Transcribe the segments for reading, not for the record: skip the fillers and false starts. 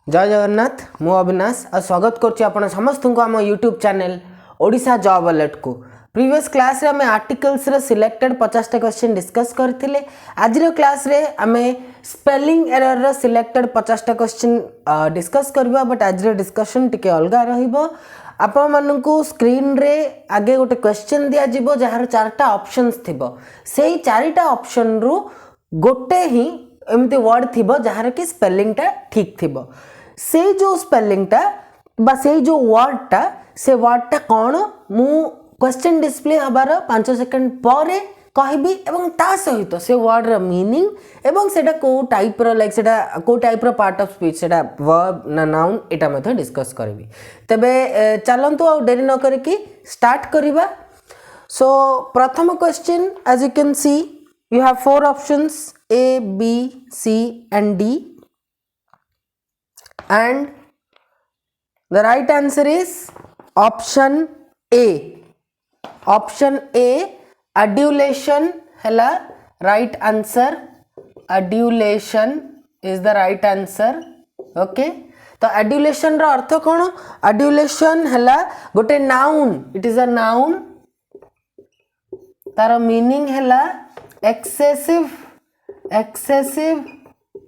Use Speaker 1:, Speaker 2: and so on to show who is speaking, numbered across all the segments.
Speaker 1: जय जगन्नाथ मु अविनाश और स्वागत कर समस्त को आम YouTube channel Odisha job alert को। प्रीवियस क्लास रे हमें आर्टिकल्स रे सिलेक्टेड 50टा क्वेश्चन डिस्कस करथिले। आज रो क्लास रे हमें स्पेलिंग एरर रो सिलेक्टेड 50टा क्वेश्चन डिस्कस करबा। बट आज रो डिस्कशन टिके अलगा रहिबो। आपण मानकू स्क्रीन रे आगे गोटे क्वेश्चन दिया जिवो जहार चारटा ऑप्शंस थिबो। सेही चारिटा ऑप्शन रु गोटे ही एमती वर्ड थिबो जहार कि स्पेलिंग टा ठीक थिबो। से जो स्पेलिंग टा बा से जो वर्ड टा से वर्ड टा कौन मु क्वेश्चन डिस्प्ले हबार 5 सेकंड पर कहबी एवं ता सहित से वर्ड रा मीनिंग एवं सेटा को टाइप रो लाइक सेटा को टाइप रो पार्ट ऑफ स्पीच सेटा वर्ब ना नाउन एटा मध्ये डिस्कस करबी। तबे चलंतु आ देरी न करके स्टार्ट करिबा। सो प्रथम question as you can see you have four options A, B, C and D, and the right answer is option A. Option A, adulation hela right answer. Adulation is the right answer. Okay, तो adulation रो अर्थ कौन? Adulation hela गोटे noun, it is a noun. तार meaning हला excessive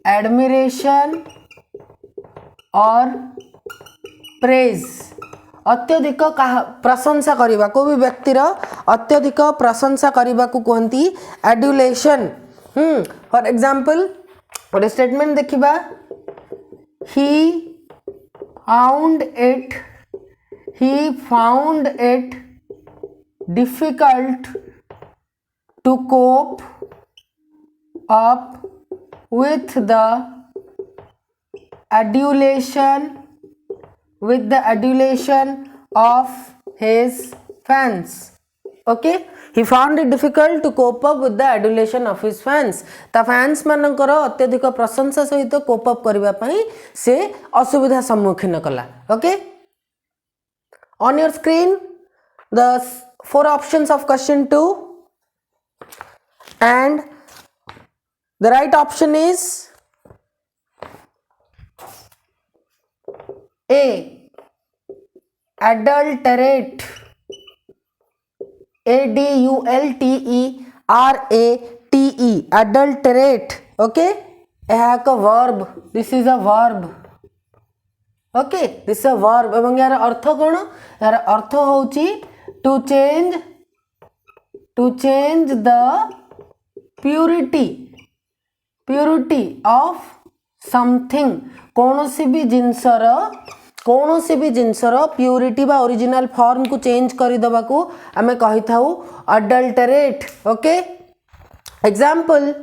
Speaker 1: admiration और praise, अत्यधिक प्रशंसा करबा को भी व्यक्तिर अत्यधिक प्रशंसा करबा को कहती adulation। फॉर एग्जांपल गोटे स्टेटमेंट देखिबा, he found it difficult to cope up with the adulation of his fans. Okay, he found it difficult to cope up with the adulation of his fans. ता fans मानकर अत्यधिक प्रशंसा सहित cope up करबा पई से असुविधा सम्मुखीन कला। Okay, on your screen the four options of question 2, and the right option is A, adulterate. ADULTERATE, adulterate. Okay, यह एक verb, this is a verb. Okay, this is a verb एवं यार अर्थ कौन? यार अर्थ होची to change the purity of something. कौनसी भी जिनसर प्यूरिटी बा ओरिजिनल फॉर्म को चेंज कर दबा को हमें कहि थाउ adulterate. Okay, example,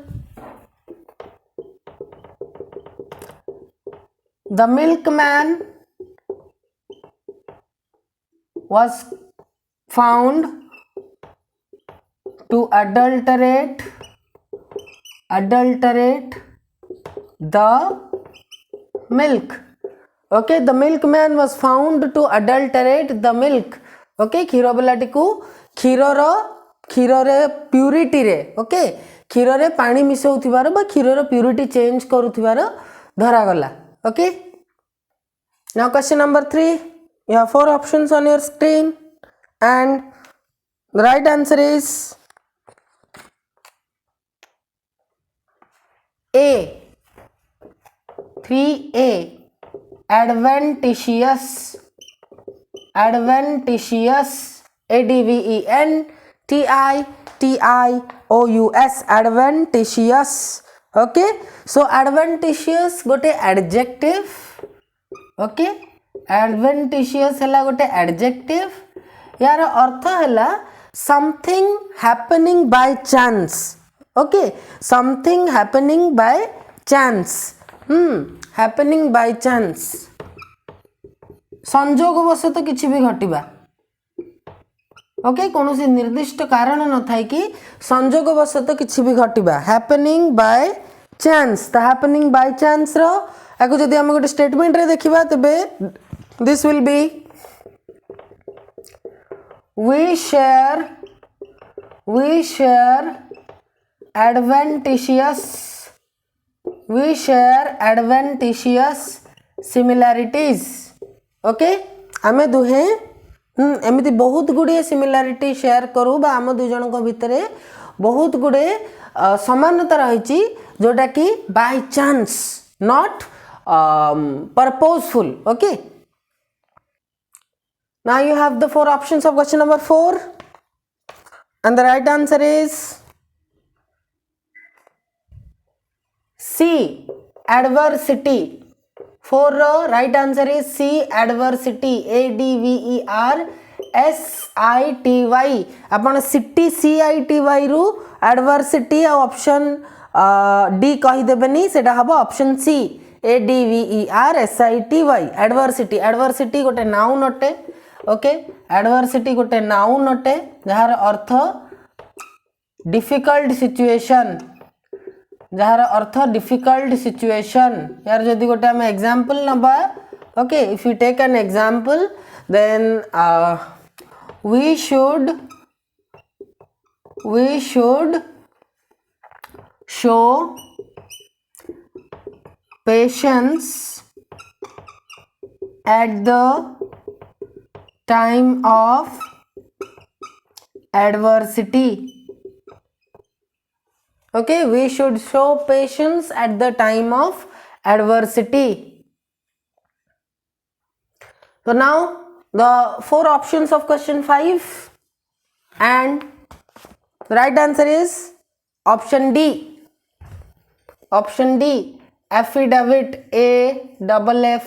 Speaker 1: the milkman was found to adulterate the milk. Okay, the milkman was found to adulterate the milk. Okay, क्षीर बेलाटी को क्षीर रे प्यूरिटी रे, ओके, क्षीर रे पानी मिसौथिबार बा क्षीर रे प्यूरिटी चेंज करुथिबार धरा गला। Okay, now question number 3, you have four options on your screen and the right answer is A, 3A, adventitious, ADVENTITIOUS, adventitious. Okay, so adventitious गोटे adjective. Okay, adventitious हला गोटे adjective, यार अर्थ हला something happening by chance. Okay, something happening by chance. happening by chance, संजोग वशत किछि भी घटिबा। Okay, कौन सी निर्दिष्ट कारण न थाई कि संजोग वशत किछि भी घटिबा, happening by chance। ता happening by chance रो आको जदि हम गोटे स्टेटमेंट रे देखिबा तबे this will be, we share adventitious similarities okay आमे दुहे एमती बहुत गुड़े सिमिलारिटी शेयर करूँ बा आम दुई जन भितर बहुत गुड़े समानता रही जोटा कि by chance not purposeful okay now you have the four options of question number 4 and the right answer is C adversity 4 right answer is C adversity ADVERSITY आपण सिटी CITY रु adversity ऑप्शन डी कही देबेनी सेटा हबो option C ADVERSITY adversity adversity गोटे noun अटे okay adversity गोटे noun अटे जहार अर्थ डिफिकल्ट सिचुएशन जहार अर्थ डिफिकल्ट सिचुएशन यार जदि गोटे हम एग्जांपल नबा okay if you take an example then we should show patience at the time of adversity okay we should show patience at the time of adversity so now the four options of question 5 and the right answer is option D affidavit AFFIDAVIT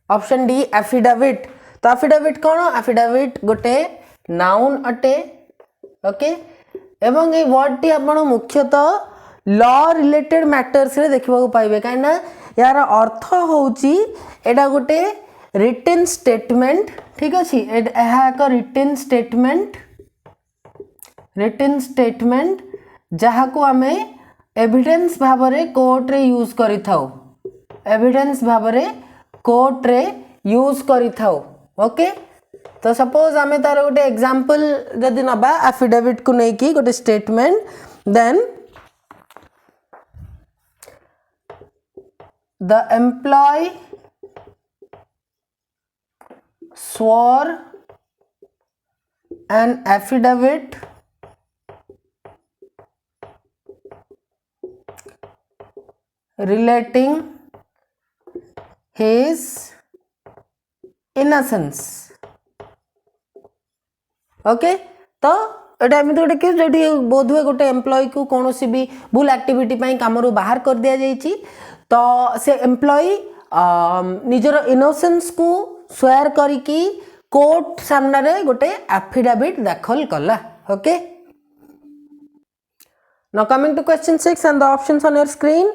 Speaker 1: option D affidavit तो affidavit कौन affidavit गोटे noun अटे okay एवं ये word T आपण मुख्यतः law related matters रे देखिबा पाइबे काइना यार अर्थ होउची एडा गोटे रिटन स्टेटमेंट ठीक अछि एहा एक रिटन स्टेटमेंट जहाँ को आमे एविडेंस भावरे कोर्ट रे यूज करि थाउ एविडेंस भावरे कोर्ट रे यूज करि थाउ ओके तो सपोज आमे तार गोटे एग्जांपल जदि नबा एफिडेविट को नै कि गोटे statement then the employee swore an affidavit relating his innocence okay तो एटा एमती गोटे केस जो बोध हुए गोटे एम्प्लॉय को कौन सी भी भूल एक्टिविटी काम बाहर कर दिया जाइए तो से एम्प्लॉय निजर इनोसेंस को स्वेयर करिकी कोर्ट सामने रे गोटे एफिडेविट दाखल कला okay now coming to question 6 and the options on your screen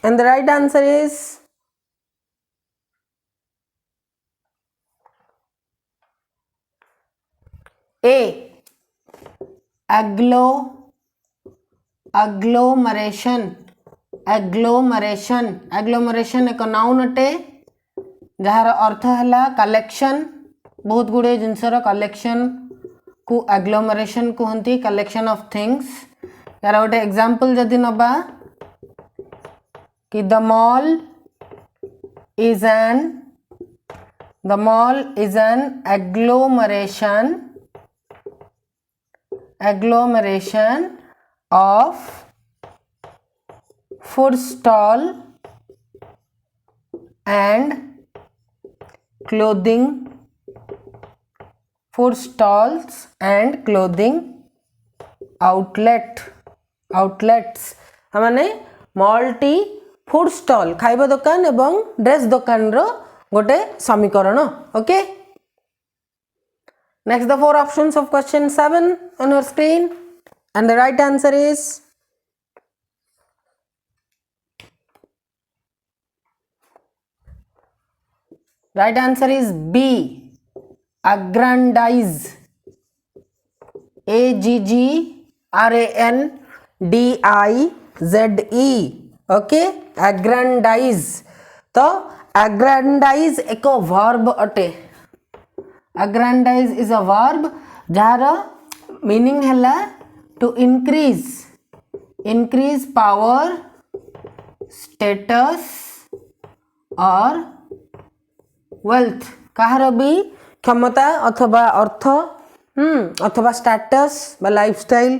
Speaker 1: and the right answer is A agglomeration एक नाउन अटे जार अर्थ है कलेक्शन बहुत गुड़े जिनसर कलेक्शन को एग्लोमरेशन कहती कलेक्शन ऑफ थिंग्स यार गोटे एग्जांपल जदि नबा कि the mall is an agglomeration of food stall and clothing food stalls and clothing outlets माने मल्टी फूड स्टॉल खाइबा दुकान एवं ड्रेस दुकान रो गोटे समीकरण okay next the four options of question 7 on your screen and the right answer is B aggrandize AGGRANDIZE okay aggrandize तो aggrandize एक verb अटे aggrandize is a verb जार मीनिंग है to increase power, status or wealth, कहार भी क्षमता अथवा अर्थ अथवा स्टेटस बा लाइफस्टाइल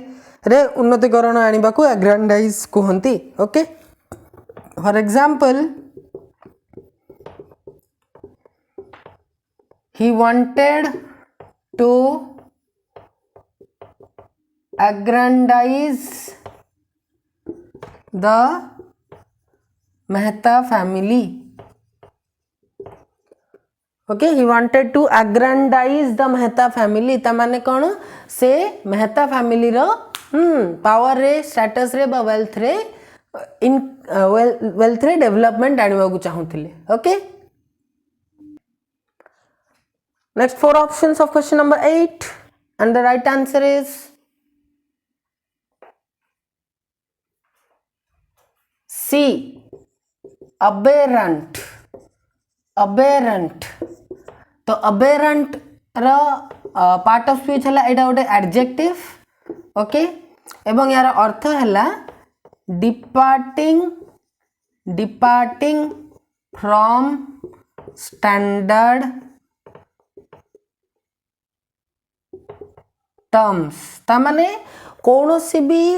Speaker 1: रे उन्नतिकरण आनिबा को एग्रांडाइज कहंती. Okay, for example he wanted to aggrandize the Mehta family. Okay, he wanted to aggrandize the Mehta family. ता माने कौन से मेहता फैमिली रो पावर रे स्टेटस रे बा वेल्थ रे वेल्थ रे डेवलपमेंट आनिबा को चाहुथिले. Okay, next four options of question number 8 and the right answer is C, aberrant. aberrant तो aberrant रा पार्ट ऑफ स्पीच हला एटा गोटे एडजेक्टिव. ओके, एवं यार अर्थ हला डिपार्टिंग फ्रॉम स्टैंडर्ड टर्म्स. ता माने कौनसी भी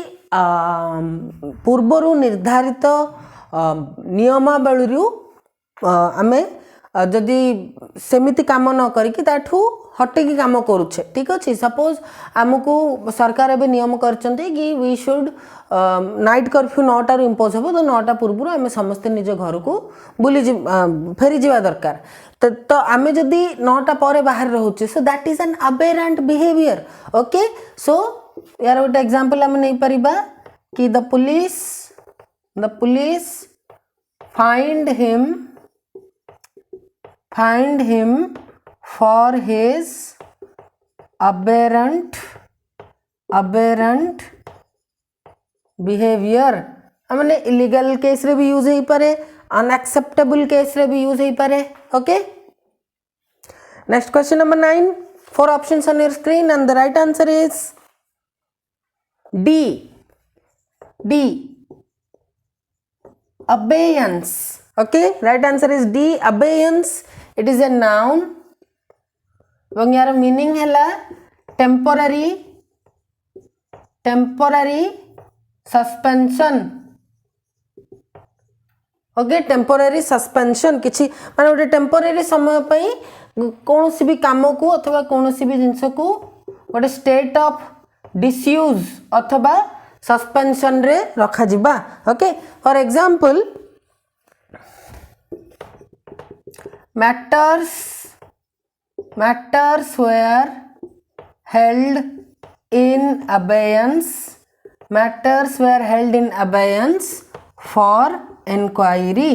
Speaker 1: पूर्वरु निर्धारित नियमावली आमे जदि सेमिति काम न करिकी ताठू हटिकी काम करुछे. ठीक अच्छे, सपोज आमको सरकार एवं नियम करचंती कि वी शुड नाइट कर्फ्यू 9टा इम्पोज हम तो 9टा पूर्व आम समस्ते निज घर को बुली फेरी जावा दरकार. तो आम जदि 9टा पर बाहर रोचे so that is an aberrant behaviour. Okay, so यार गोटे एग्जांपल आम नहीं परिबा कि the police find him for his aberrant behavior. मैंने इलीगल केस रे भी यूज हो पारे, अनएक्सेप्टेबल केस रे भी यूज हो पारे. Okay, next question number 9. Four options on your screen and the right answer is D, abeyance. Okay, right answer is D, abeyance. It is a noun. এবং यार मीनिंग हैला temporary suspension. Okay, temporary suspension किछि माने गोटे temporary समय पई कोनोसी भी काम को अथवा कोनोसी भी जिंस को गोटे स्टेट ऑफ डिसयूज अथवा सस्पेंशन रे रखा जिबा. Okay, for example matters were held in abeyance for inquiry.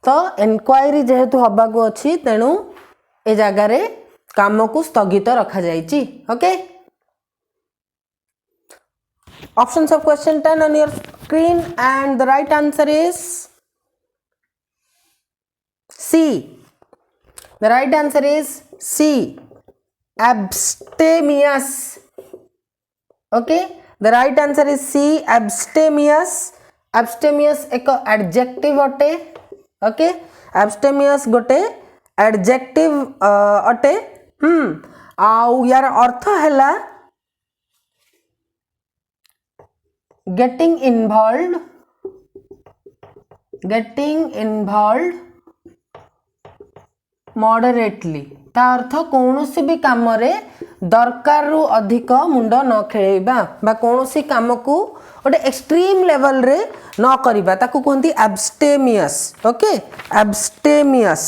Speaker 1: तो इंक्वायरी जेहेतु हबा को अच्छी तेणु ए जगार काम को स्थगित रखा जाइछि. Okay, options of question 10 on your screen and the right answer is C. The right answer is C, abstemious. Okay, the right answer is C, abstemious. Abstemious एक adjective अटे. Okay, abstemious गोटे adjective अटे. आउ यार अर्थ हैला getting involved moderately. ता अर्थ कौनसी भी काम रे दरकार रु अधिक मुंड न खेलेबा बा कौनसी काम को गोटे एक्सट्रीम लेवल रे न करिबा ताकू कहंती abstemious. Okay, abstemious.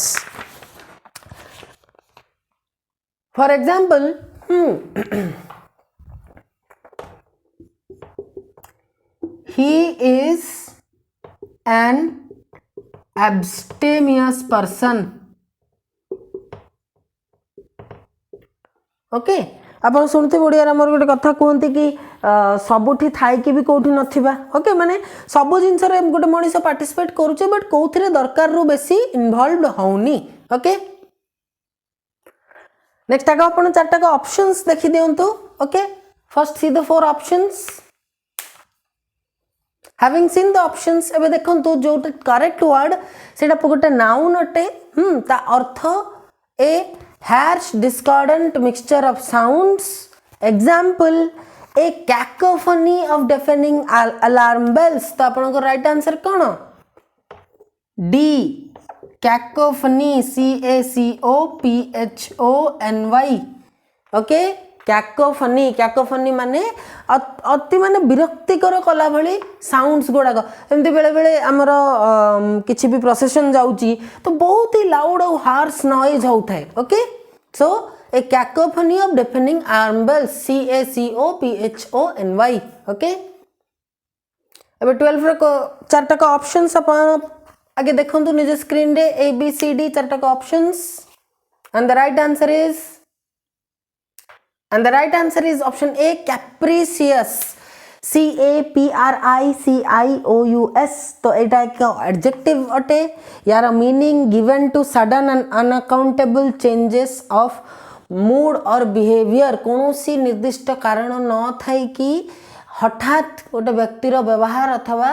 Speaker 1: For example he is an abstemious person. Okay, आप शुणुते ओडिया मोर गोटे कथा कहते कि सबुठी थाई कि भी कौटी नथिबा. ओके, माने सब जिनस रे गोटे मनीष पार्टिसिपेट करूचे बट कौथिरे दरकार रु बेसी इन्वॉल्वड होउनी. ओके, नेक्स्ट आगे अपन चारटा का ऑप्शंस देखि दियंतु. Okay, first see the four options. having seen the options एबे देखंतु जो करेक्ट वर्ड सेटा गोटे नाउन अटे ता अर्थ ए harsh discordant mixture of sounds example a cacophony of deafening alarm bells तो आपन को राइट आंसर कोन D cacophony cacophony okay cacophony माने अति माने विरक्तिकर कला भली साउंड्स गुड़ाक एमती बेले बेले आमर किसी भी प्रोसेशन जाउची तो बहुत ही लाउड और हार्श नॉइज होता है okay so a cacophony of deafening alarm bells cacophony okay अब 12 रे को चारटा का ऑप्शंस अपन आगे देखंतु निजे स्क्रीन रे ए बी सी डी चारटा का options and the right answer is And the right answer is option A, capricious. CAPRICIOUS. तो एटा एक adjective अटे यार meaning given to sudden and unaccountable changes of mood or behavior कौनसी निर्दिष्ट कारण न Thai कि हठात गोटे व्यक्तिर व्यवहार अथवा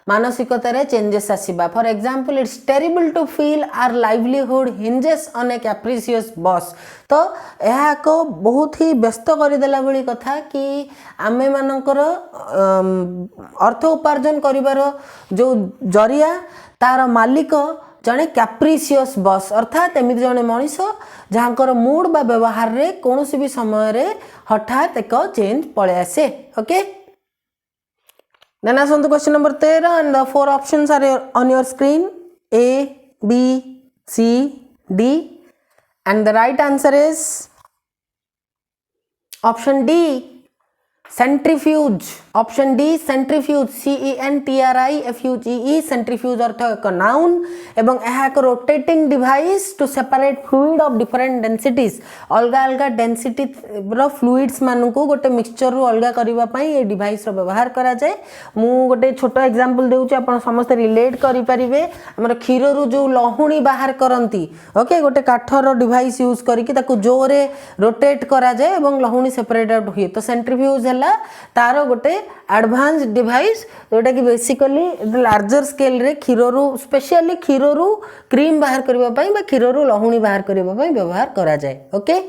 Speaker 1: मानसिकतारे चेंजेस आसीबा for example it's terrible to feel our livelihood hinges on a capricious boss तो यह को बहुत ही व्यस्त करदेला भली कथा कि आमे मानकर अर्थ उपार्जन करिवार जो जरिया तार मालिक जने कैप्रिशियस बॉस अर्थात एमिति जने मनीष जहाँकर मूड बा व्यवहार रे कोनोसी भी समय रे हठात एक चेंज पळे आसे okay Then as on the question number 13 and the 4 options are on your screen A, B, C, D and the right answer is option D centrifuge option D centrifuge CENTRIFUGE centrifuge अर्थ एक noun एवं यह एक rotating device to separate fluid of different densities अलगा अलगा density rho fluids मानू को गोटे mixture रु अलगा करिवा पई ए डिवाइस रो व्यवहार करा जाय मु गोटे छोटो एग्जांपल देउची आपण समस्त रिलेट करि परिबे हमर खीर रु जो लहुणी बाहर करंती ओके गोटे काठर डिवाइस यूज करी कि ताकू जोरे रोटेट करा जाय एवं लहुणी सेपरेट आउट हुए तो सेंट्रीफ्यूज हला तारो गोटे एडवांस डिवाइस जोटा कि बेसिकली लार्जर स्केल रे खीर रु स्पेशली खीर रु क्रीम बाहर करबा पई बा खीर रु लहुणी बाहर करबा पई व्यवहार करा जाय okay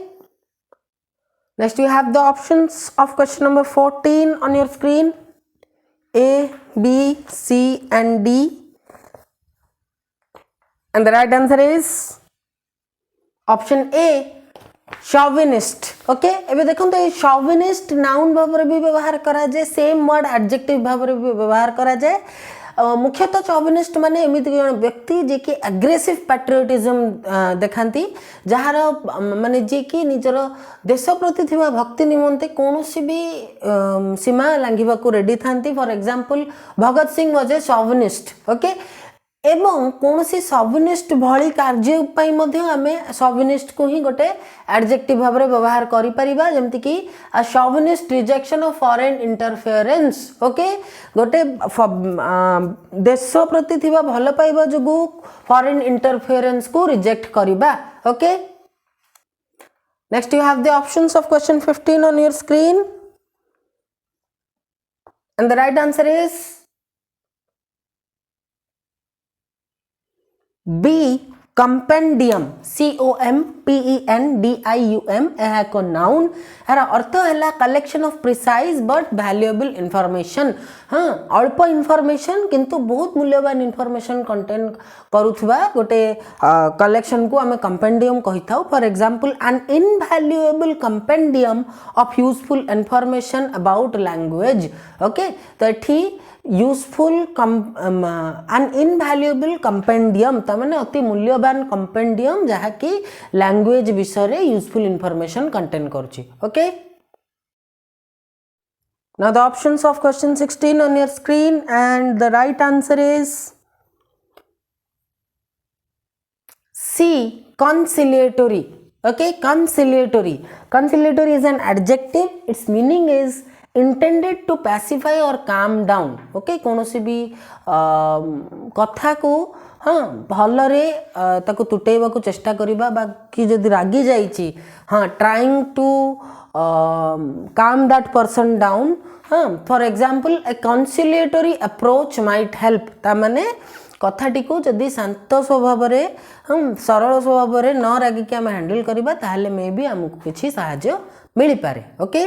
Speaker 1: next you have the options of question number 14 on your screen A B C and D and the right answer is option A chauvinist okay एबे देखन तो chauvinist नाउन भाବରେ भी व्यवहार करा जाय सेम वर्ड एडजेक्टिव भाବରେ भी व्यवहार करा जाय मुख्यतः चौविनिस्ट माने एमिति जन व्यक्ति जे कि एग्रेसिव पैट्रियोटिज्म देखांती जहार माने जे कि निजर देश प्रति थिबा भक्ति निमंते कोनोसी भी सीमा लांघिबा को रेडी थांती for example Bhagat Singh was a chauvinist okay एवं कौनसी शॉविनिस्ट भली कार्य पई मध्ये आमे शॉविनिस्ट को ही गोटे एडजेक्टिव भाबरे व्यवहार करि परिबा जेमति कि a chauvinist rejection of foreign interference okay गोटे देश प्रति थिबा भल पाइबा जगु फॉरेन इंटरफेरेंस को रिजेक्ट करिबा okay next you have the options of question 15 on your screen and the right answer is B compendium COMPENDIUM यह एक नाउन यार अर्थ है collection of precise but valuable information हाँ अल्प इंफॉर्मेशन किंतु बहुत मूल्यवान इंफॉर्मेशन कंटेन करुथबा गोटे कलेक्शन को आमे कंपेंडियम कहि थाउ for example an invaluable compendium of useful information about language okay तो एठी यूजफुल एन इनवैल्यूएबल कंपेंडियम तमाने अति मूल्यवान कंपेंडियम जहा कि लैंग्वेज विषय रे यूजफुल इंफॉर्मेशन कंटेन करछि okay now the options of question 16 on your screen and the right answer is C conciliatory okay conciliatory is an adjective its meaning is intended to pacify or calm down okay कोनोसी भी कथा को हाँ भलरे ताको तुटेबा को चेष्टा करिबा बा कि जदि रागी जाईची हाँ trying to calm that person down. For example, a conciliatory approach might help. ता माने कथाटी को जदि शांत स्वभाव रे सरल स्वभाव रे न रागी कि आम हैंडल करबा ताहले मे बी हमको किछि सहाय्य मिल पारे. Okay,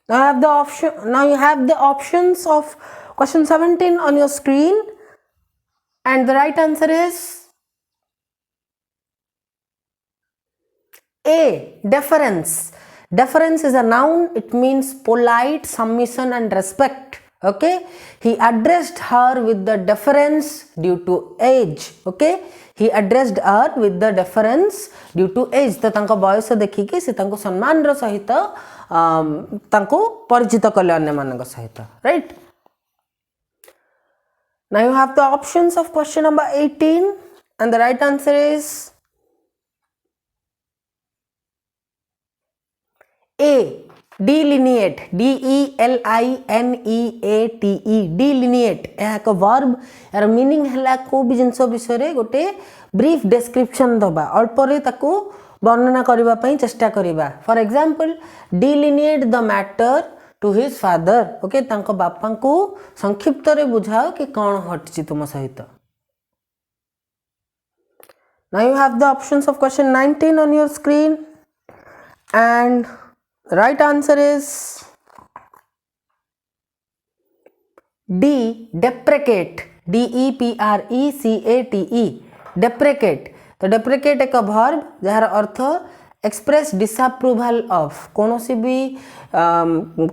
Speaker 1: now you have the options of question 17 on your screen, and the right answer is A, deference. Deference is a noun. It means polite submission and respect. Okay, he addressed her with the deference due to age. Okay, he addressed her with the deference due to age. तो तांको बयस देखि कि से तांको सम्मान रो सहित तांको परिचित कले अन्य मानक सहित. Right, now you have the options of question number 18, and the right answer is A, delineate. D-E-L-I-N-E-A-T-E, delineate. यह एक वर्ब. यार मीनिंग है को भी जिनस विषय रे गोटे ब्रीफ डिस्क्रिप्शन दबा अल्परे ताको वर्णना करबा पई चेष्टा करबा. For example, delineate the matter to his father. Okay, तांको बापा को संक्षिप्त रे बुझाओ कि कौन हटची तुम सहित. Now you have the options of question 19 on your screen, and the right answer is D, deprecate. D-E-P-R-E-C-A-T-E, deprecate. तो deprecate एक verb jar earth express disapproval of कोनोसी भी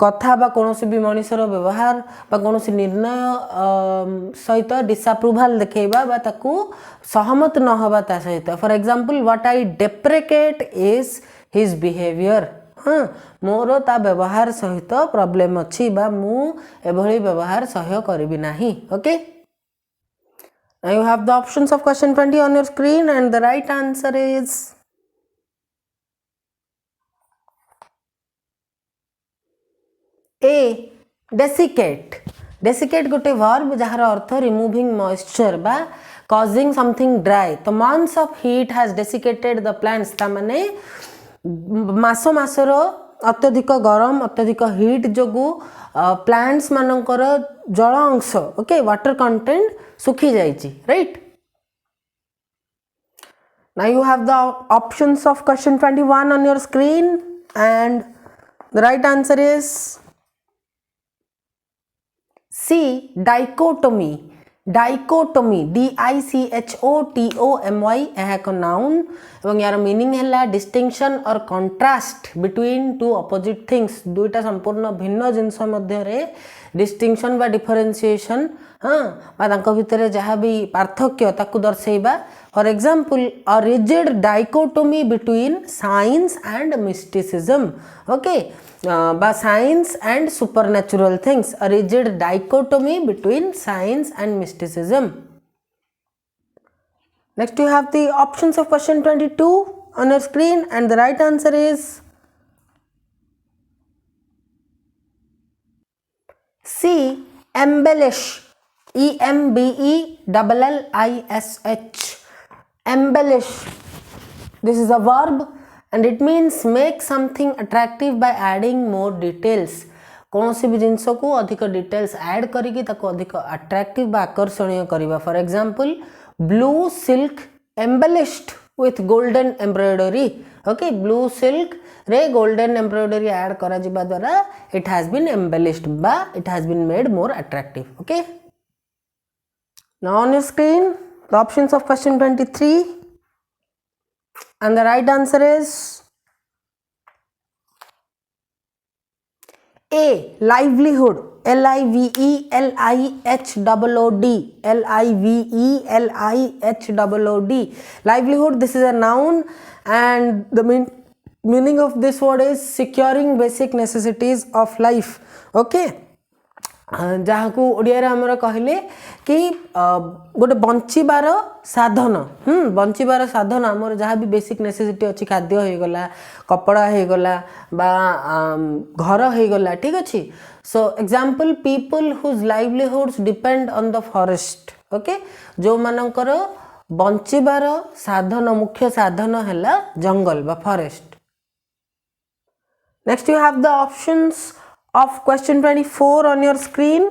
Speaker 1: कथा बा कोनोसी भी मनुष्यर व्यवहार बा कोनोसी निर्णय सहित disapproval देखेबा बा ताकू सहमत न होबा ता सहित. For example, what I deprecate is his behavior. मोर ता व्यवहार सहित प्रॉब्लम अच्छी बा मु एभली व्यवहार सह्य करबी नाही. Okay, now you have the options of question 20 on your screen, and the right answer is A, desiccate. Desiccate गोटे verb जार अर्थ removing moisture बा causing something dry. तो months of heat has desiccated the plants. ता माने मास मासर अत्यधिक गरम अत्यधिक heat जोगु plants मानकर जल अंश ओके वाटर कंटेंट सुखी जाइछि. Right, now you have the options of question 21 on your screen, and the right answer is C, dichotomy. Dichotomy. D-I-C-H-O-T-O-M-Y यह एक नाउन एवं यार मीनिंग है डिस्टिंक्शन और contrast between two opposite things. दुईटा संपूर्ण भिन्न जिनस मध्य रे डिस्टिंक्शन बा डिफरेंशिएशन बा तांको भितरे जहाँ भी पार्थक्य ताकू दर्शेबा. For example, a rigid dichotomy between science and mysticism. Okay, by science and supernatural things. A rigid dichotomy between science and mysticism. Next you have the options of question 22 on your screen, and the right answer is C, embellish. E-M-B-E-L-L-I-S-H, embellish. This is a verb and it means make something attractive by adding more details. कौन सी भी जिनस को अधिक details add करिकी ताको अधिक attractive बा आकर्षणीय करिबा. For example, blue silk embellished with golden embroidery. Okay, blue silk रे गोल्डन एम्ब्रॉयडरी ऐड करा जिबा द्वारा इट हैज बीन एम्बेलिश्ड बा it has been made more attractive. Okay, now on your screen the options of question 23, and the right answer is A, livelihood. L-I-V-E-L-I-H-O-O-D. L-I-V-E-L-I-H-O-O-D. Livelihood, this is a noun and the meaning of this word is securing basic necessities of life. Okay, जहाँ को ओडिया रे हमर कहले कि गोटे बंचिबार साधन. बंचिबार साधन हमर जहाँ भी बेसिक नेसेसिटी अच्छी खाद्य हो गला कपड़ा हो गला बा घर हो गला. ठीक अच्छी. So example, people whose livelihoods depend on the forest. Okay, जो मानकर बंचिबार साधन मुख्य साधन है जंगल बा forest. Next you have the options of question 24 on your screen,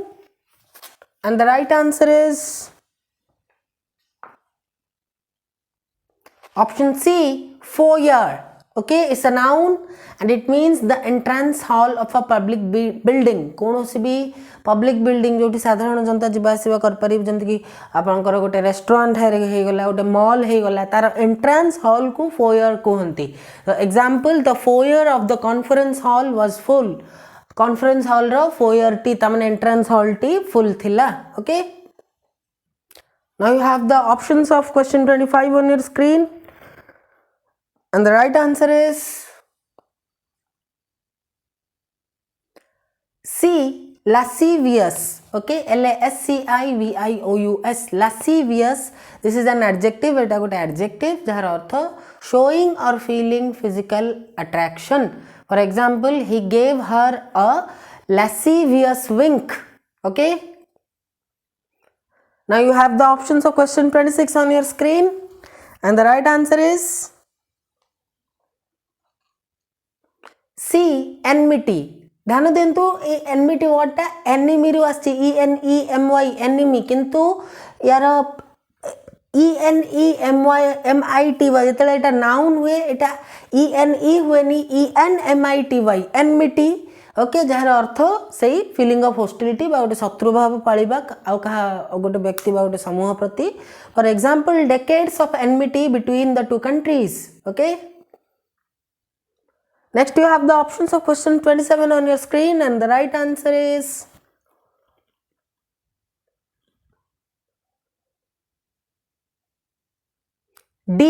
Speaker 1: and the right answer is option C, foyer. Okay, it's a noun and it means the entrance hall of a public building. कौनसी भी public building जो साधारण जनता जीवा आसवा कर पारि, जमती कि आपनकर गोटे रेस्टोरेंट है गला, गोटे मॉल है गला, तार एंट्रेंस हॉल को फोयर कहते. तो example, the foyer of the conference hall was full. Conference hall रो फोयर टी तमने एंट्रेंस हॉल टी फुल थिला. Okay, now you have the options of question 25 on your screen, and the right answer is C, lascivious. Okay, lascivious, lascivious. This is an adjective. एटा गोटे adjective jar earth showing or feeling physical attraction. For example, he gave her a lascivious wink. Okay, now you have the options of question 26 on your screen, and the right answer is C, enmity. ध्यान देंतु enmity वर्डटा enemy रु आछि, ENEMY enemy, किंतु यार ENEMYMITY जेतले एटा noun हुए एटा ENE हुएनी, ENMITY enmity. Okay, जार अर्थ सेही फीलिंग ऑफ हॉस्टिलिटी बा गोटे शत्रुभाव पालिबा आउ कहा गोटे व्यक्ति बा गोटे समूह प्रति. For example, decades of enmity between the two countries. Okay, next you have the options of question 27 on your screen, and the right answer is D,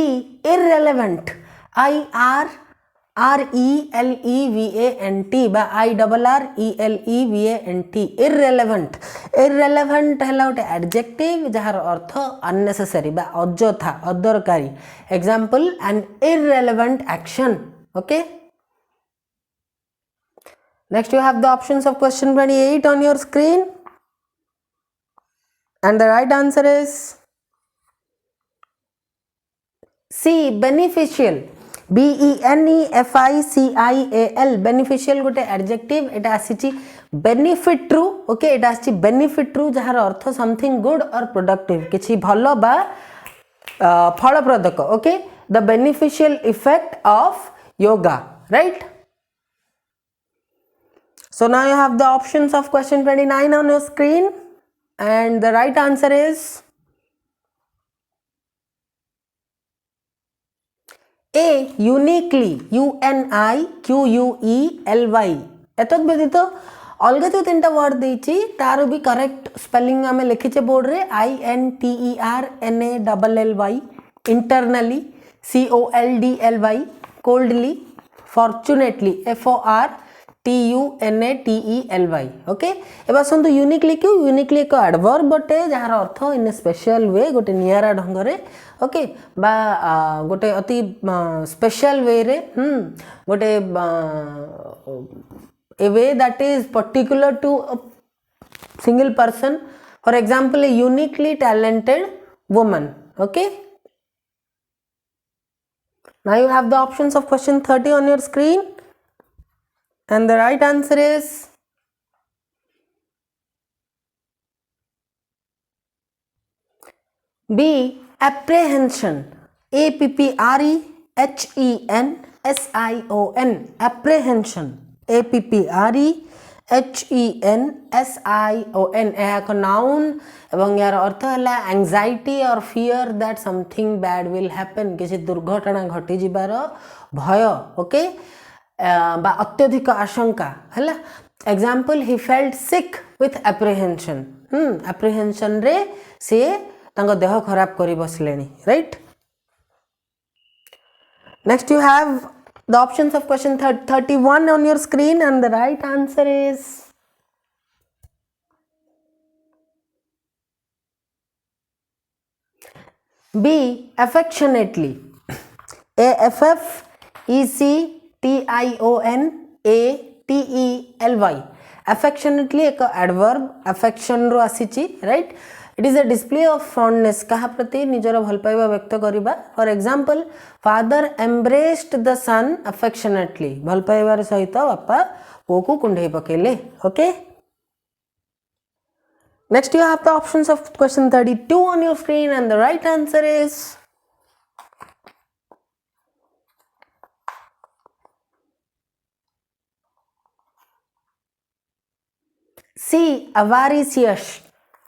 Speaker 1: irrelevant. IRRELEVANT बा IRRELEVANT, irrelevant. irrelevant है गोटे adjective jar अर्थ unnecessary बा अଯଥା अदरकारी. Example, an irrelevant action. Okay, next you have the options of question 28 on your screen, and the right answer is C, beneficial. BENEFICIAL, beneficial गोटे adjective. एटा आसीची benefit रु. ओके, एटा आसीची बेनिफिट रु जार अर्थ समथिंग गुड और प्रोडक्टिव, किछि भलो बा फलप्रदक. Okay, the beneficial effect of yoga, right? So now you have the options of question 29 on your screen, and the right answer is A, uniquely. UNIQUELY. एतद व्यतीत अलग जो तीन वर्ड देछि तार भी करेक्ट स्पेलिंग आमे लिखिचे बोर्ड रे. INTERNALLY, internally. COLDLY, coldly. Fortunately, FORTUNATELY. Okay, एबा संतु यूनिकली क्यों? यूनिकली एक एडवर्ब बटे जार अर्थ इन ए स्पेशल वे, गोटे नियारा ढंग रे. ओके, बा गोटे अति स्पेशल वे रे, गोटे a way that is particular to a single person. For example, a uniquely talented woman. Okay, now you have the options of question 30 on your screen, and the right answer is B, apprehension. APPREHENSION, apprehension. APPREHENSION. एक noun एवं यार अर्थ है anxiety और fear that something bad will happen, किसी दुर्घटना घटी जिबार भय. ओके, बा अत्यधिक आशंका है. Example, he felt sick with apprehension. Apprehension रे से तांको देह खराब करी बसलेनी, right? Next you have the options of question 31 on your screen, and the right answer is B, affectionately. AFFECTIONATELY, affectionately एक एडवर्ब affection रो आसीची, right? It is a display of fondness कहा प्रति निजर भल पाइबा व्यक्त करबा for example father embraced the son affectionately भल पाइबार सहित बापा पुओ को कुंडई पकेले okay next you have the options of question 32 on your screen and the right answer is C avaricious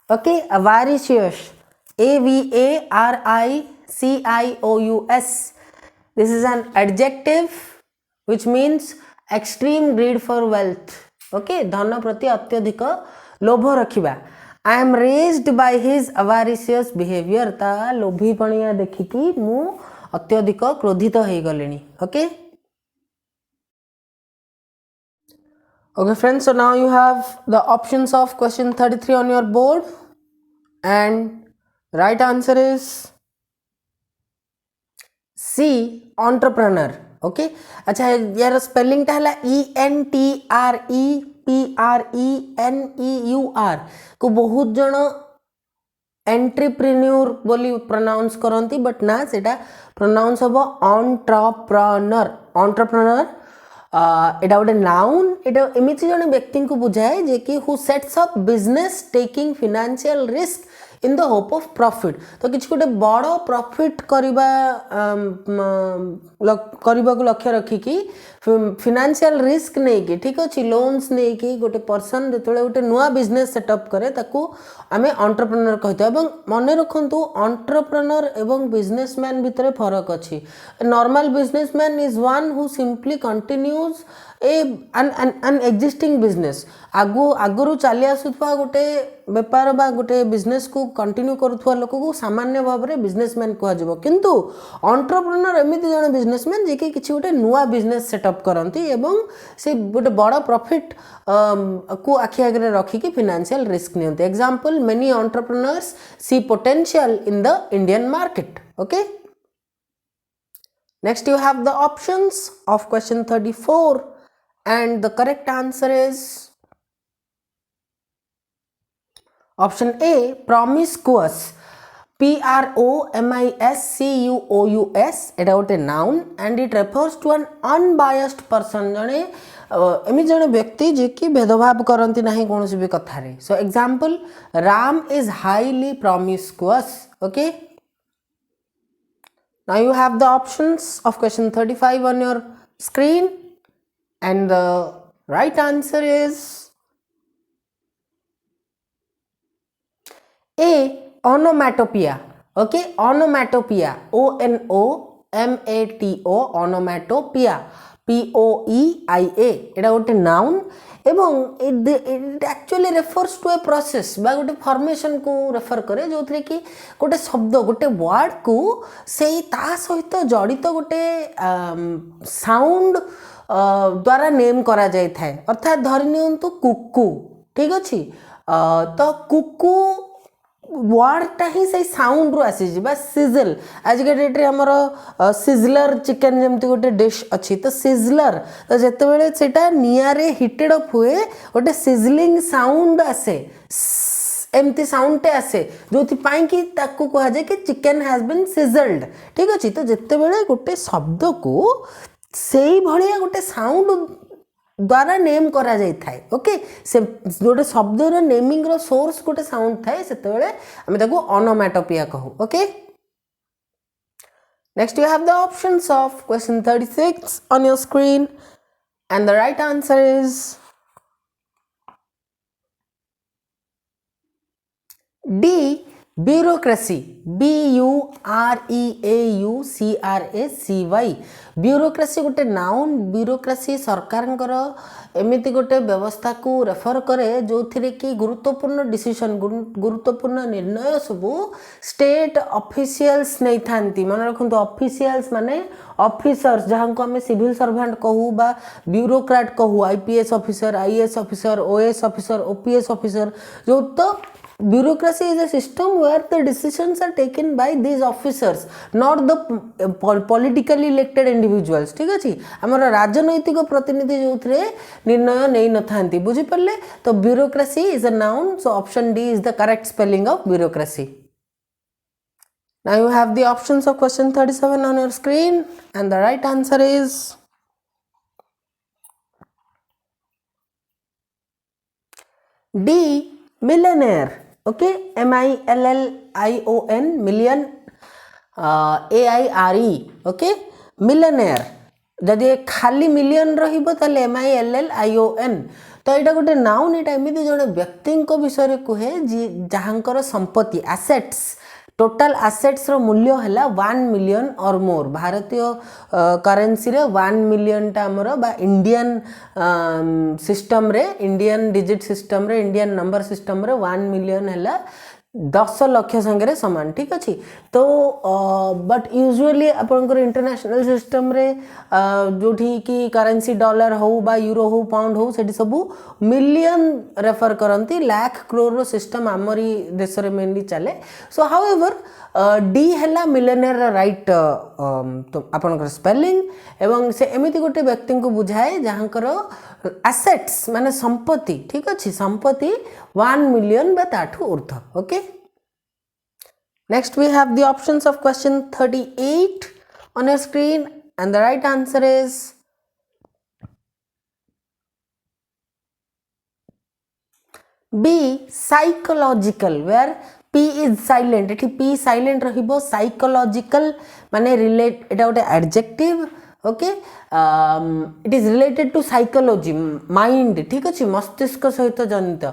Speaker 1: okay avaricious AVARICIOUS this is an adjective which means extreme greed for wealth okay धन प्रति अत्यधिक लोभ रखिबा I am raised by his avaricious behavior ता लोभी पणिया देखिकी मु अत्यधिक क्रोधित हो गलेनी okay okay friends so now you have the options of question 33 on your board and right answer is C entrepreneur okay अच्छा यार स्पेलिंग टा हला ENTREPRENEUR को बहुत जन एंटरप्रेन्योर बोली प्रोनाउंस करंती बट ना सेटा प्रोनाउंस हबो एंटरप्रेन्योर एंटरप्रेन्योर एटा गोटे नाउन एटा एमिति जन व्यक्ति को बुझाए जे कि who sets up business taking financial risk in the hope of profit तो किछ गोटे बड़ प्रॉफिट करबा को लक्ष्य रखी कि फाइनेंशियल रिस्क नहीं कि ठीक अच्छे लोन्स नहीं कि गोटे पर्सन जो गोटे नुआ बिजनेस सेटअप करे ताकू आमे एंटरप्रेन्योर कहते हैं मन रखु एंटरप्रेन्योर एवं बिजनेसमैन भितर फरक अच्छी normal businessman is one who simply continues an existing business आगुरु चली आसुवा गोटे बेपार बा गोटे बिजनेस को कंटिन्यू करुवा लोक को सामान्य भाव में बिजनेसमैन कहजिवो किंतु एंटरप्रेन्योर एमिति जन बिजनेसमैन जे कि किछि गोटे नुआ बिजनेस सेटअप करंती एवं से गोटे बड़ प्रॉफिट को आखि आगे रखिकी फाइनेंशियल रिस्क नियंती example many entrepreneurs see potential in the Indian market okay next you have the options of question 34 and the correct answer is option A promiscuous PROMISCUOUS एटा गोटे noun and it refers to an unbiased person जने एमि जने व्यक्ति जे कि भेदभाव करंती नाही कोनोसी भी कथा रे so example Ram is highly promiscuous okay now you have the options of question 35 on your screen and the right answer is A onomatopoeia okay onomatopoeia ONOMATO onomatopoeia POEIA एटा गोटे नाउन एवं it actually refers to a process बा गोटे formation को refer करे जो थरे कि गोटे शब्द गोटे वर्ड को सेही ता सहित जड़ित गोटे साउंड द्वारा नेम करा जाय थाए अर्थात धरि नियंतु कुकु ठीक अछि तो कुकु वर्ड टा ही से साउंड रो आसी बा सिजल आज के डेट रे हमर सिजलर चिकन जेमति गोटे डिश अछि तो सिजलर तो जते बेले सेटा निया रे हिटेड अप हुए गोटे सिजलिंग साउंड आसे एमती साउंड टे आसे जोथि पाई कि ताकू कहा जाय कि चिकन हैज बीन सिजल्ड ठीक अछि तो जते बेले गोटे शब्द को सेही भलिया गोटे साउंड द्वारा नेम करा जाय थाए ओके से गोटे शब्द रो नेमिंग रो सोर्स गोटे साउंड थाए सेते बेले हम ताको ओनोमेटोपिया कहू okay next you have the options of question 36 on your screen and the right answer is D bureaucracy BUREAUCRACY bureaucracy गोटे नाउन ब्यूरोक्रेसी सरकार एमिति गोटे व्यवस्था को रेफर करे जो थी कि गुरुत्वपूर्ण डिसीजन गुरुत्वपूर्ण निर्णय सबू स्टेट ऑफिशियल्स नहीं थांती मन रखु ऑफिशियल्स माने ऑफिसर्स जहाँ को आम सिविल सर्वेंट कहू बा ब्यूरोक्राट कहू IPS officer IAS officer OS officer OPS officer जो तो bureaucracy is a system where the decisions are taken by these officers, not the politically elected individuals. ठीक अछि हमर राजनैतिक प्रतिनिधि जोथरे निर्णय नै नथांती बुझि परले तो bureaucracy is a noun, so option D is the correct spelling of bureaucracy. Now you have the options of question 37 on your screen, and the right answer is D, millionaire. Okay, MILLION, million, AIRE. Okay, millionaire. जदि खाली million रहिबो ताले MILLION, तो यहाँ गोटे noun यहाँ एमती जड़े व्यक्ति विषय कहे जहाँकर संपत्ति एसेट्स, टोटल एसेट्स रो मूल्य है 1 मिलियन और मोर. भारतीय करेन्सी रे 1 मिलियन टा हमर बा इंडियन सिस्टम रे, इंडियन डिजिट सिस्टम रे, इंडियन नंबर सिस्टम रे 1 मिलियन है 10 लाख संगे समान. ठीक अच्छे तो बट यूजुअली आपंकर इंटरनेशनल सिस्टम रे जो कि करेन्सी डॉलर हो बा यूरो हो पाउंड हो से सब मिलियन रेफर करती, लाख क्रोर रो सिस्टम आमरी देश रे मेनली चले. सो हाउएवर डी है मिलियनेयर राइट तो आपनकर स्पेलिंग एवं से एमिति गोटे व्यक्ति को बुझाए जहाँकर एसेट्स माने संपत्ति. ठीक अच्छे संपत्ति 1 मिलियन बा ताठू ऊर्ध्व. Okay, next we have the options of question 38 on your screen, and the right answer is B, psychological, where P is silent. एठी P silent रहिबो. psychological माने relate, एटा गोटे adjective. Okay, it is related to psychology, mind. ठीक अच्छे मस्तिष्क सहित जनित.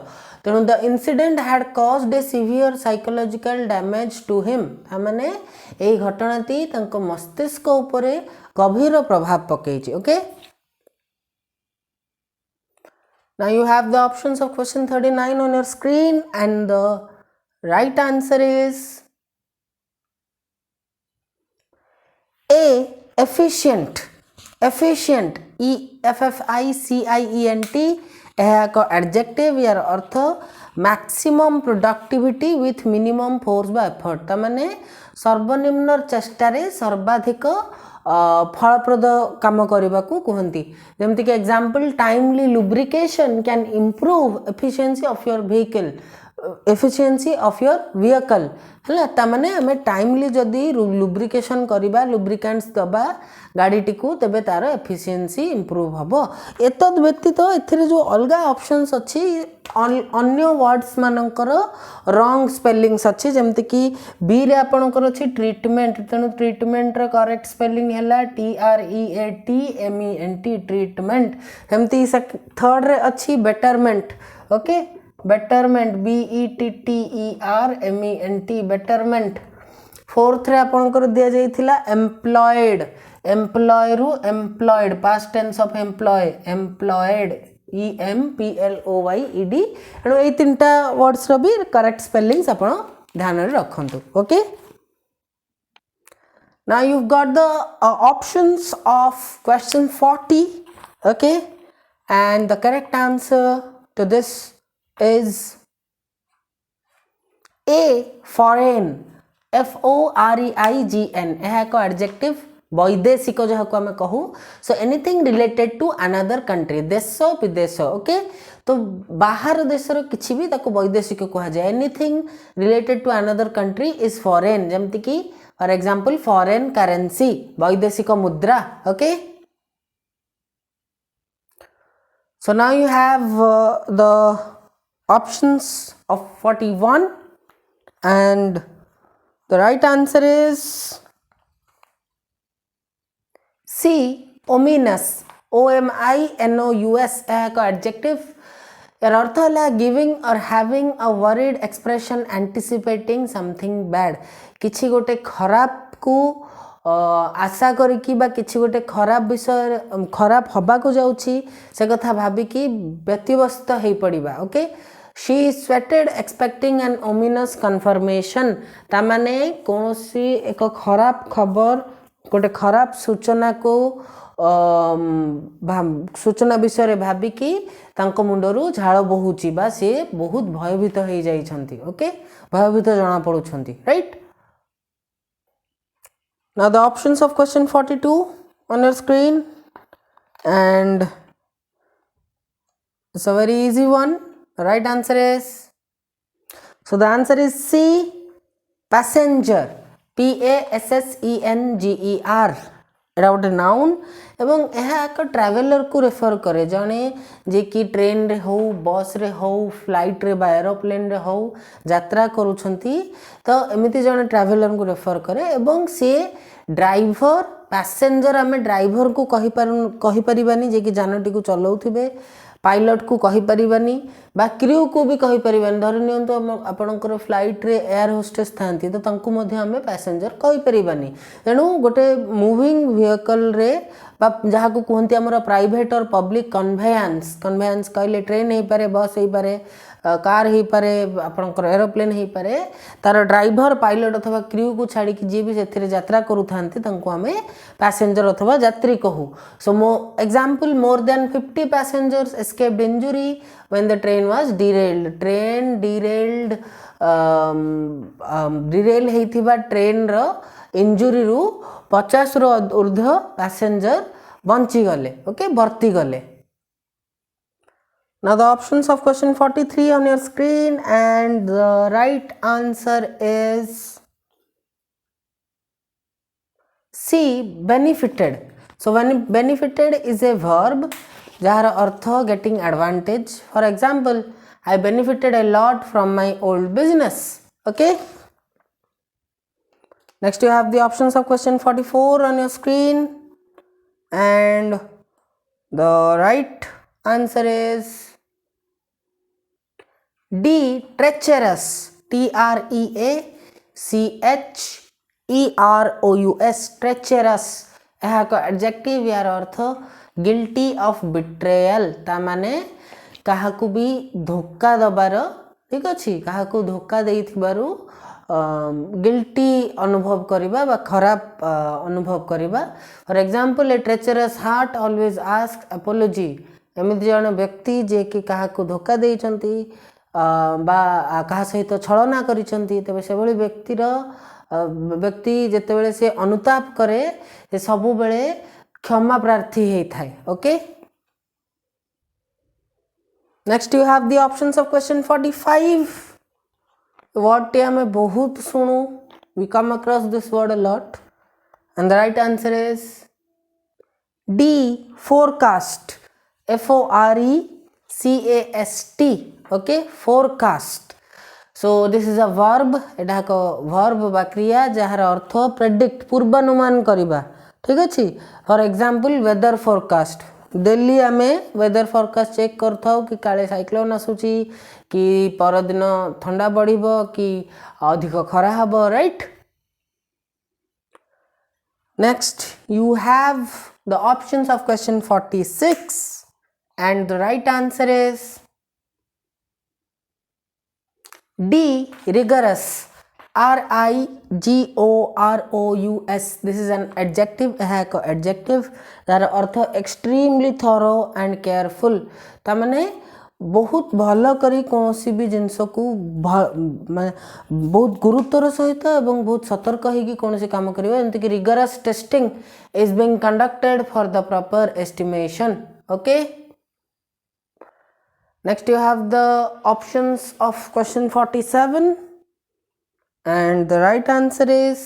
Speaker 1: तेणु the incident had caused a severe psychological damage to him. माने एई घटनाटी तांको मस्तिष्क उपरे गभीर प्रभाव पकेछि. Okay, now you have the options of question 39 on your screen, and the right answer is A, efficient. efficient, EFFICIENT, यह एक एडजेक्टिव. यार अर्थ maximum productivity with minimum force बा एफर्ट. तमाने सर्वनिम्न चेष्टा रे सर्वाधिक फलप्रद काम करने को कहती. जमती कि example timely lubrication can improve efficiency of your vehicle, efficiency of your vehicle है. तामाने आम टाइमली जदि लुब्रिकेशन करवा, लुब्रिकेंट्स दबा गाड़ीटी को, तेबे तार एफिशिएंसी इम्प्रूव हम. एतद व्यतीत एथिरे जो अलग ऑप्शंस अच्छी अन्य वर्ड्स मानकर रॉन्ग स्पेलिंग्स अच्छी. जमती कि बी रे आपणकर अच्छी ट्रीटमेंट, तेणु ट्रीटमेंट रे करेक्ट स्पेलिंग है TREATMENT, ट्रीटमेंट. सेमती थर्ड रे अच्छी betterment. Okay, betterment BETTERMENT, betterment. Fourth रे आपणकर दिया जाइथिला एम्प्लॉयड, एम्प्लॉय रु employed, past tense of employ, employed EMPLOYED. एणु ए तीनटा वर्ड्स रो भी करेक्ट स्पेलिंग्स आपण ध्यान रे रखंतु. Okay, now you got the options of question 40. Okay, and the correct answer to this is A, foreign, FOREIGN. यह एक एडजेक्टिव वैदेशिक जहाँ को आम कहू. So anything related to another country, देश विदेश. ओके, तो बाहर देशर किसी भी ताको वैदेशिक कहा जाए. Anything related to another country is foreign. जमती कि फॉर एग्जांपल फॉरेन करेंसी, वैदेशिक मुद्रा. Okay, so now you have the options of 41, and the right answer is C, ominous, OMINOUS. एक adjective. यार अर्थ है गिविंग और having a worried expression anticipating something bad. किछि गोटे खराब को आशा करिकी बा किछि गोटे खराब विषय खराब हवा को जाउछि से कथा भाबिकी व्यतिव्यस्त हो पड़िबा. Okay, she sweated expecting an ominous confirmation. तामाने कौनसी एक खराब खबर, गोटे खराब सूचना को सूचना विषय भाविकी तांको मुंडरू झाड़ बहुची बा सी बहुत भयभीत हो जाइछंती ओके भयभीत जना पड़ुछंती right now the options of question 42 on your screen and it's a very easy one the right answer is so the answer is C passenger PASSENGER एटा गोटे नाउन एवं यह एक ट्रावेलर को रेफर करे जने जे कि ट्रेन रे हो बस रे हो फ्लाइट रे बा एरोप्लेन रे हो यात्रा करूछंती तो एमिति जने ट्रावेलर को रेफर करे एवं से ड्राइवर पैसेंजर आमे ड्राइवर को कहि परिबानी जे कि जानटी को चलाउथिबे पायलट को कहि परिबानी बा क्रू को भी कहि परिबानी धरि नियंतो आपनकर फ्लाइट रे एयर होस्टेस थांती तो तांको मध्ये हमें पैसेंजर कहि परिबानी तेणु गोटे मूविंग व्हीकल रे बा जहा को कहंती हमर प्राइवेट और पब्लिक कन्वेयंस कहले ट्रेन हे पारे बस हे पारे कार हे पारे आपनकर एरोप्लेन हे पारे तार ड्राइवर पायलट अथवा क्रू को छाड़ी कि जे भी सेथिरे यात्रा करू थांती तांको हमें पैसेंजर अथवा यात्री कहू so example more than 50 passengers escaped injury when the train was derailed train derailed derail हेथिबा ट्रेन रो इंजुरी रु 50 रो ऊर्ध्व पैसेंजर बंची गले ओके भर्ती गले now the options of question 43 on your screen and the right answer is C benefited so when benefited is a verb jar arth getting advantage for example I benefited a lot from my old business okay next you have the options of question 44 on your screen and the right answer is D treacherous TREACHEROUS treacherous यह एक adjective यार अर्थ guilty of betrayal ता माने काहाकू भी धोखा दबार ठीक अच्छी काहाकू धोखा देइथिबारु गिल्टी अनुभव करिबा बा खराब अनुभव करिबा for example a treacherous heart always ask apology एमिति जण व्यक्ति जे कि काहाकू धोखा देइचंती बा कहा सहित छलना करिचंती तबे से भली व्यक्ति जेतेबेले से अनुताप करे से सबु बेले क्षमा प्रार्थी हेइ थाए okay next you have the options of question 45 word टे हमें बहुत सुनु we come across this word a lot and the right answer is D forecast FORECAST okay forecast so this is a verb एटा को verb बा क्रिया जहार अर्थ predict पूर्वानुमान करिबा ठीक अछि for example weather forecast Delhi आमे वेदर फोरकास्ट चेक करथाउ कि काले साइक्लोन आसुची कि परदिन ठंडा बढ़िबो कि अधिक खरा हबो right next you have the options of question 46 and the right answer is D rigorous RIGOROUS this is an adjective है को adjective तार अर्थ extremely thorough and careful ता माने बहुत भलो करी कोनोसी भी जिंस को बहुत गुरुत्वर सहित एवं बहुत सतर्क होगी कोनोसी काम करियो एंति कि rigorous testing is being conducted for the proper estimation okay next you have the options of question 47 and the right answer is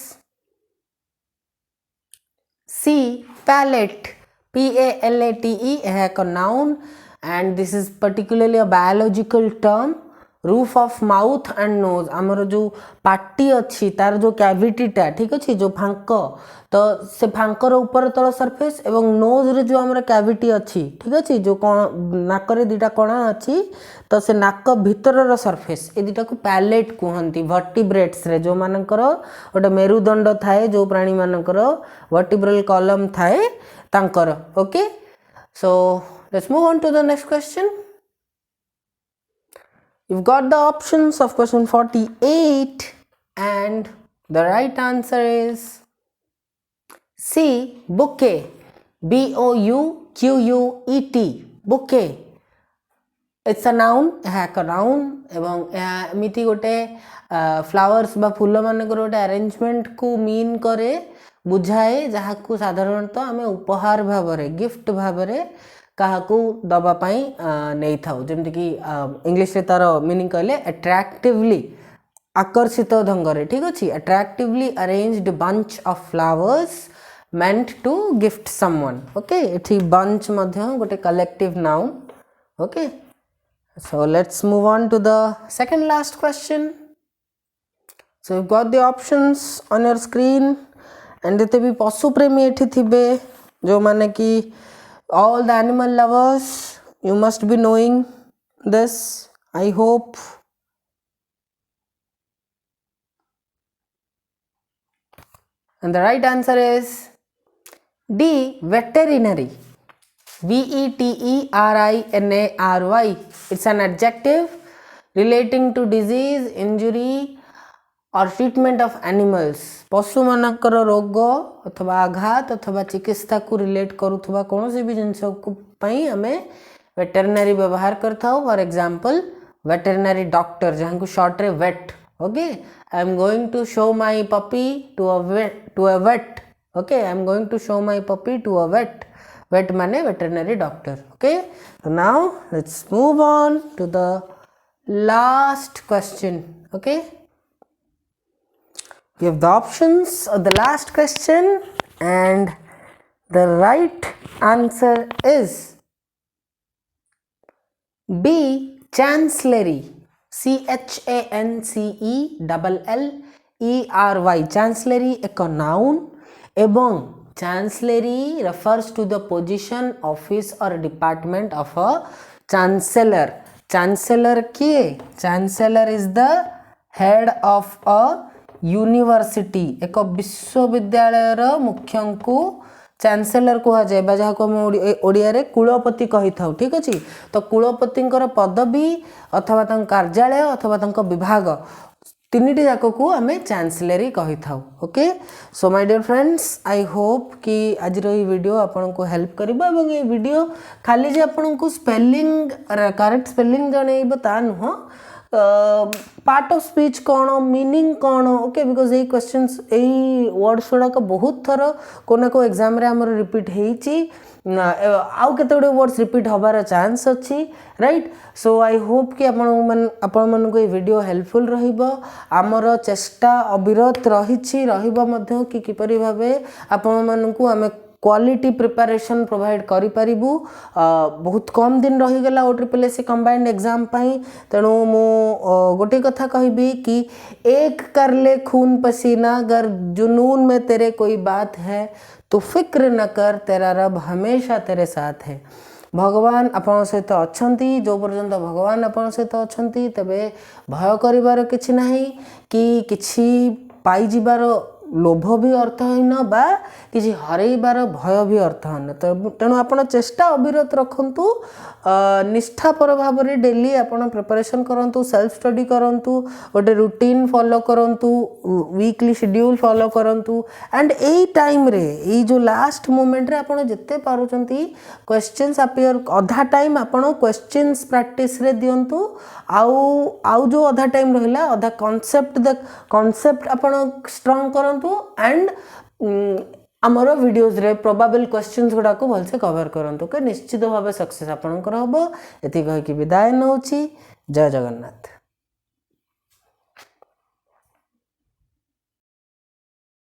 Speaker 1: C palate PALATE है एक noun and this is particularly a biological term roof of mouth and nose आमर जो party अच्छी तार जो cavity टा ठीक अच्छे जो फांक तो से फांकर ऊपर तल सरफेस एवं नोज रे जो आमर कैविटी अच्छी ठीक अच्छे जो नाक रे दुटा कणा अच्छी तो से नाक भितर सरफेस ए दुटा को पैलेट कहती वर्टिब्रेट्स रे जो मानकर गोटे मेरुदंड थाए जो प्राणी मानकर वर्टिब्रल कॉलम थाए तांकर okay so let's move on to the next question You've got the options of question 48 and the right answer is C bouquet BOUQUET bouquet it's a noun यह एक नाउन एवं एमती गोटे फ्लावर्स बा फूल मानकर गोटे अरेंजमेंट को मीन करे बुझाए जहाँ को साधारणतः आम उपहार भाव गिफ्ट भाव क्या दवापाई नहीं था जमती कि इंग्लिश रे तार मीनिंग कहले अट्रैक्टिवली आकर्षित ढंग ठीक अच्छे attractively arranged bunch of flowers meant to gift someone okay एठी bunch मध्य गोटे collective noun okay so let's move on to the second last question so you've got the options on your screen and जते भी पशु प्रेमी एठी थिबे जो माने कि all the animal lovers you must be knowing this I hope and the right answer is D veterinary VETERINARY it's an adjective relating to disease injury or treatment of animals पशु मानकर रोग अथवा आघात अथवा चिकित्सा को रिलेट करुवा कौन सी भी जिनस आमे वेटेरिनरी व्यवहार करता फॉर एग्जांपल वेटेरिनरी डॉक्टर जहाँ को शॉर्ट रे vet okay I am going to show my puppy to a vet okay I am going to show my puppy to a vet mane veterinary doctor okay so now let's move on to the last question okay you have the options of the last question and the right answer is B chancellery CHANCELLERY chancellery एक noun एवं chancellery refers to the position office or department of a chancellor chancellor किए chancellor is the head of a university एक विश्वविद्यालय रो मुख्य को chancellor कहा जाए जहाँ को ओडिया रे कुलपति कही था ठीक अच्छे तो कुलपति पदवी अथवा कार्यालय अथवा विभाग तीनिटी जाक को आम चांसलेरी कही था okay so my dear friends I hope कि आज वीडियो आपन को हेल्प करिबा एवं ये वीडियो खाली जे आपन को स्पेलिंग करेक्ट स्पेलिंग जणेइबो ता नुह पार्ट ऑफ स्पीच कौन मीनिंग कौन ओके बिकॉज ये क्वेश्चंस यही वर्ड्स गुड़ाक बहुत थर को ना को एग्जाम रे हमर रिपीट हेची आउ केते गुडे वर्ड्स रिपीट हबार चांस अच्छी राइट सो आई होप कि आपण मन को ये वीडियो हेल्पफुल रहिबो आमर चेष्टा अविरत रहिछि रहिबो मध्ये कि किपरि भाबे आपण मन को आमे क्वालिटी प्रिपरेशन प्रोवाइड करि परिबु बहुत कम दिन रही गला OSSC कंबाइंड एग्जाम पाई तेणु मु गोटे कथा कहबी कि एक कर ले खून पसीना अगर जुनून में तेरे कोई बात है तो फिक्र न कर तेरा रब हमेशा तेरे साथ है भगवान आपण सहित अछंती जो पर्यंत भगवान आपण सहित अछंती तबे भय करिवार किछि नाही कि किछि पाई जिबार लोभ भी अर्थहीन बा किसी हरइबार भय भी अर्थहीन तेणु आपण चेष्टा अविरत रखंतु निष्ठापर भाव में डेली आपण प्रिपरेशन करंतु सेल्फ स्टडी करंतु गोटे रूटीन फॉलो करंतु वीकली शेड्यूल फॉलो करंतु एंड एई टाइम रे एई जो लास्ट मोमेंट रे आपण जत्ते पारुचंती क्वेश्चंस अपियर अधा टाइम आपण क्वेश्चंस प्रैक्टिस रे दियंतु आउ जो अधा टाइम रहिला अधा कांसेप्ट आपण स्ट्रांग करंतु एंड आमर वीडियोज रे प्रोबेबल क्वेश्चंस गुडा को भलसे कवर करंतु के निश्चित भाव सक्सेस आपनकर हबो एति कहि कि विदाय नउची जय जगन्नाथ।